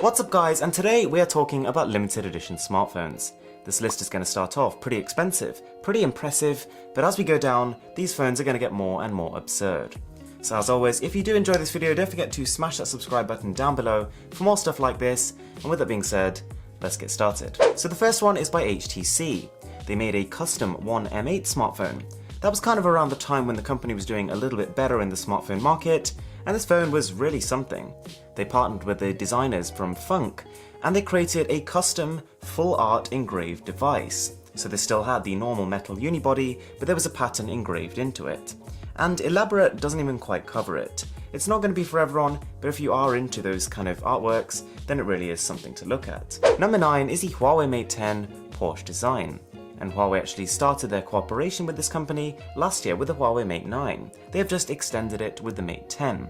What's up guys, and today we are talking about limited edition smartphones. This list is going to start off pretty expensive, pretty impressive, but as we go down, these phones are going to get more and more absurd. So as always, if you do enjoy this video, don't forget to smash that subscribe button down below for more stuff like this, and with that being said, let's get started. So the first one is by HTC. They made a custom One M8 smartphone. That was kind of around the time when the company was doing a little bit better in the smartphone market, and this phone was really something. They partnered with the designers from Funk, and they created a custom full art engraved device. So they still had the normal metal unibody, but there was a pattern engraved into it. And elaborate doesn't even quite cover it. It's not going to be for everyone, but if you are into those kind of artworks, then it really is something to look at. Number 9 is the Huawei Mate 10 Porsche design. And Huawei actually started their cooperation with this company last year with the Huawei Mate 9. They have just extended it with the Mate 10.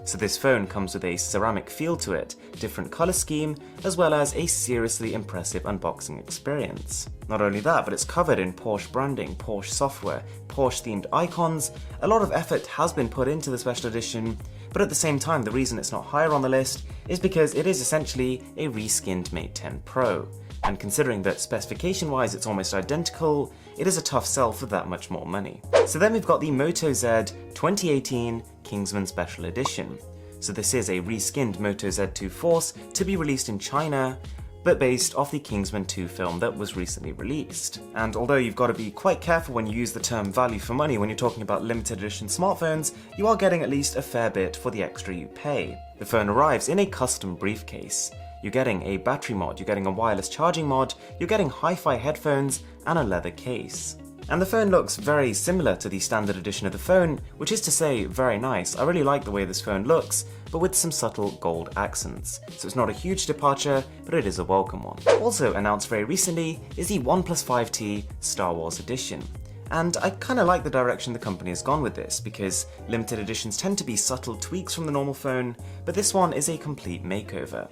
So this phone comes with a ceramic feel to it, different colour scheme, as well as a seriously impressive unboxing experience. Not only that, but it's covered in Porsche branding, Porsche software, Porsche themed icons. A lot of effort has been put into the special edition, but at the same time the reason it's not higher on the list is because it is essentially a reskinned Mate 10 Pro. And considering that specification wise it's almost identical, it is a tough sell for that much more money. So then we've got the Moto Z 2018 Kingsman Special Edition. So this is a reskinned Moto Z2 Force to be released in China, but based off the Kingsman 2 film that was recently released. And although you've got to be quite careful when you use the term value for money when you're talking about limited edition smartphones, you are getting at least a fair bit for the extra you pay. The phone arrives in a custom briefcase. You're getting a battery mod, you're getting a wireless charging mod, you're getting hi-fi headphones, and a leather case. And the phone looks very similar to the standard edition of the phone, which is to say, very nice. I really like the way this phone looks, but with some subtle gold accents. So it's not a huge departure, but it is a welcome one. Also announced very recently is the ONEPLUS 5T Star Wars Edition. And I kind of like the direction the company has gone with this, because limited editions tend to be subtle tweaks from the normal phone, but this one is a complete makeover.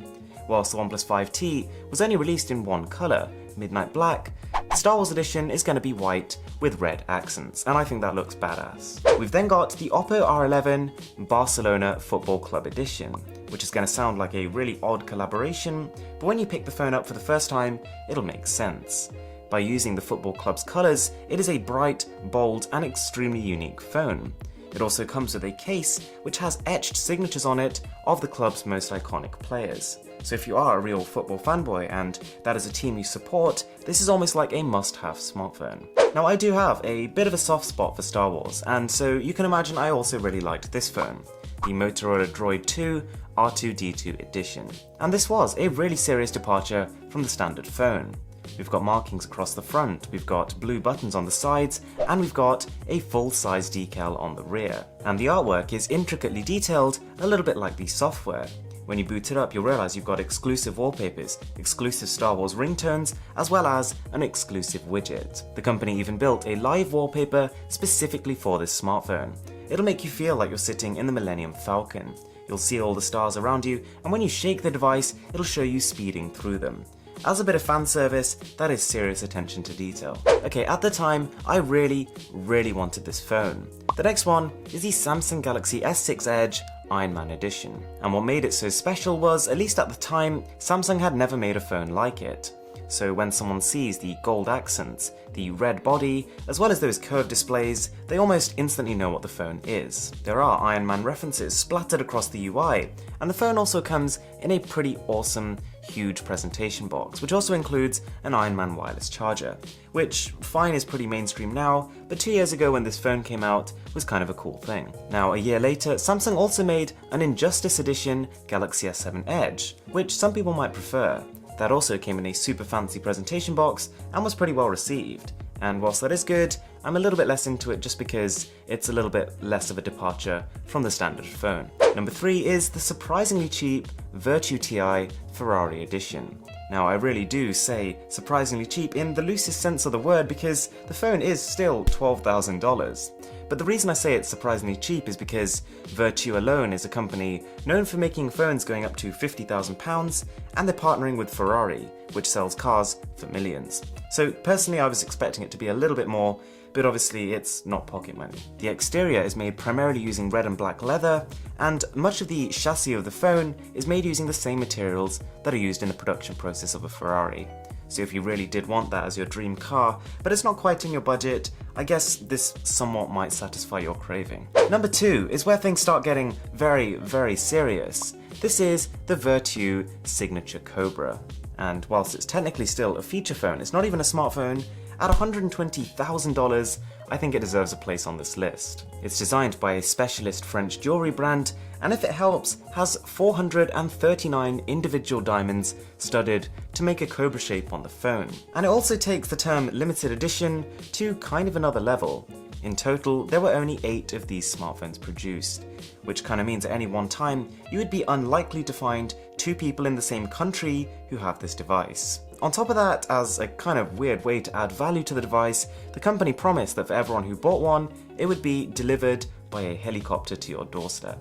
Whilst the ONEPLUS 5T was only released in one colour, Midnight Black, the Star Wars edition is going to be white with red accents, and I think that looks badass. We've then got the OPPO R11 Barcelona Football Club Edition, which is going to sound like a really odd collaboration, but when you pick the phone up for the first time, it'll make sense. By using the football club's colours, it is a bright, bold, and extremely unique phone. It also comes with a case which has etched signatures on it of the club's most iconic players. So if you are a real football fanboy and that is a team you support, this is almost like a must-have smartphone. Now I do have a bit of a soft spot for Star Wars, and so you can imagine I also really liked this phone, the Motorola DROID 2 R2D2 edition. And this was a really serious departure from the standard phone. We've got markings across the front, we've got blue buttons on the sides, and we've got a full-size decal on the rear. And the artwork is intricately detailed, a little bit like the software. When you boot it up, you'll realise you've got exclusive wallpapers, exclusive Star Wars ringtones, as well as an exclusive widget. The company even built a live wallpaper specifically for this smartphone. It'll make you feel like you're sitting in the Millennium Falcon. You'll see all the stars around you, and when you shake the device, it'll show you speeding through them. As a bit of fan service, that is serious attention to detail. Okay, at the time, I really wanted this phone. The next one is the Samsung Galaxy S6 Edge Iron Man Edition. And what made it so special was, at least at the time, Samsung had never made a phone like it. So when someone sees the gold accents, the red body, as well as those curved displays, they almost instantly know what the phone is. There are Iron Man references splattered across the UI, and the phone also comes in a pretty awesome, huge presentation box, which also includes an Iron Man wireless charger, which fine is pretty mainstream now, but 2 years ago when this phone came out was kind of a cool thing. Now a year later, Samsung also made an Injustice Edition Galaxy S7 Edge, which some people might prefer. That also came in a super fancy presentation box and was pretty well received. And whilst that is good, I'm a little bit less into it just because it's a little bit less of a departure from the standard phone. Number 3 is the surprisingly cheap VERTU TI Ferrari Edition. Now I really do say surprisingly cheap in the loosest sense of the word because the phone is still $12,000. But the reason I say it's surprisingly cheap is because VERTU alone is a company known for making phones going up to £50,000, and they're partnering with Ferrari, which sells cars for millions. So personally I was expecting it to be a little bit more, but obviously it's not pocket money. The exterior is made primarily using red and black leather, and much of the chassis of the phone is made using the same materials that are used in the production process of a Ferrari. So if you really did want that as your dream car, but it's not quite in your budget, I guess this somewhat might satisfy your craving. Number 2 is where things start getting very, very serious. This is the VERTU Signature Cobra. And whilst it's technically still a feature phone, it's not even a smartphone. At $120,000, I think it deserves a place on this list. It's designed by a specialist French jewellery brand, and if it helps, has 439 individual diamonds studded to make a cobra shape on the phone. And it also takes the term limited edition to kind of another level. In total, there were only 8 of these smartphones produced, which kind of means at any one time, you would be unlikely to find 2 people in the same country who have this device. On top of that, as a kind of weird way to add value to the device, the company promised that for everyone who bought one, it would be delivered by a helicopter to your doorstep.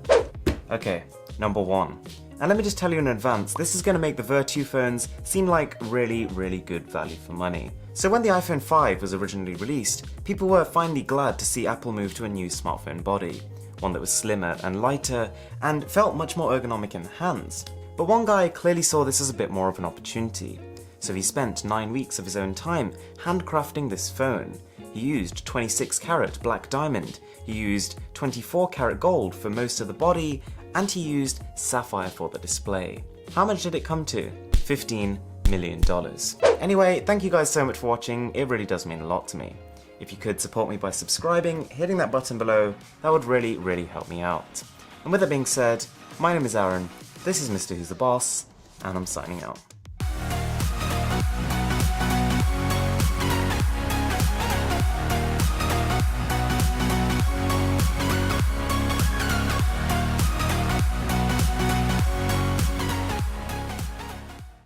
Okay, number 1. And let me just tell you in advance, this is going to make the VERTU phones seem like really, really good value for money. So when the iPhone 5 was originally released, people were finally glad to see Apple move to a new smartphone body, one that was slimmer and lighter, and felt much more ergonomic in the hands. But one guy clearly saw this as a bit more of an opportunity. So he spent 9 weeks of his own time handcrafting this phone. He used 26 karat black diamond, he used 24 karat gold for most of the body, and he used sapphire for the display. How much did it come to? $15 million. Anyway, thank you guys so much for watching, it really does mean a lot to me. If you could support me by subscribing, hitting that button below, that would really, really help me out. And with that being said, my name is Aaron, this is Mr. Who's the Boss, and I'm signing out.